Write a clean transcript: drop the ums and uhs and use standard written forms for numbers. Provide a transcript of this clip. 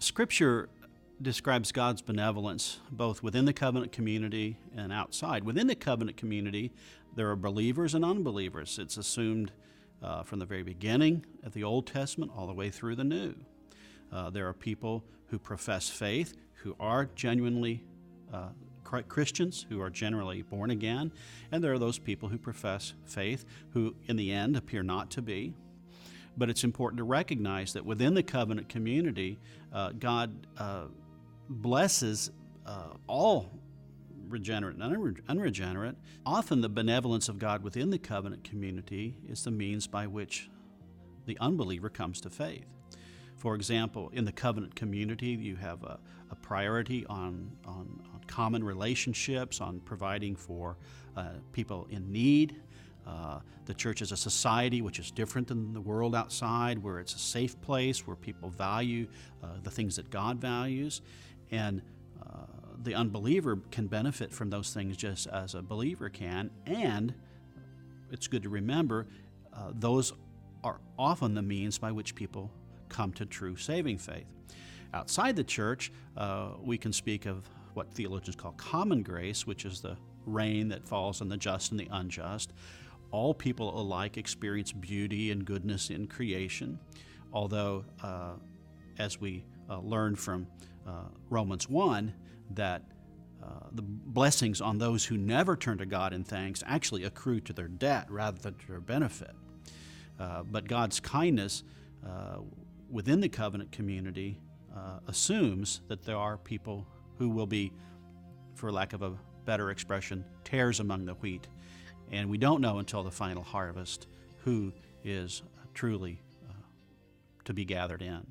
Scripture describes God's benevolence both within the covenant community and outside. Within the covenant community, there are believers and unbelievers. It's assumed from the very beginning of the Old Testament all the way through the New. There are people who profess faith, who are genuinely Christians, who are generally born again, and there are those people who profess faith who in the end appear not to be. But it's important to recognize that within the covenant community, God blesses all regenerate and unregenerate. Often the benevolence of God within the covenant community is the means by which the unbeliever comes to faith. For example, in the covenant community, you have a priority on common relationships, on providing for people in need. The church is a society which is different than the world outside, where it's a safe place, where people value the things that God values. And the unbeliever can benefit from those things just as a believer can. And it's good to remember, those are often the means by which people come to true saving faith. Outside the church, we can speak of what theologians call common grace, which is the rain that falls on the just and the unjust. All people alike experience beauty and goodness in creation, although, as we learned from Romans 1, that the blessings on those who never turn to God in thanks actually accrue to their debt rather than to their benefit. But God's kindness within the covenant community assumes that there are people who will be, for lack of a better expression, tares among the wheat. And we don't know until the final harvest who is truly to be gathered in.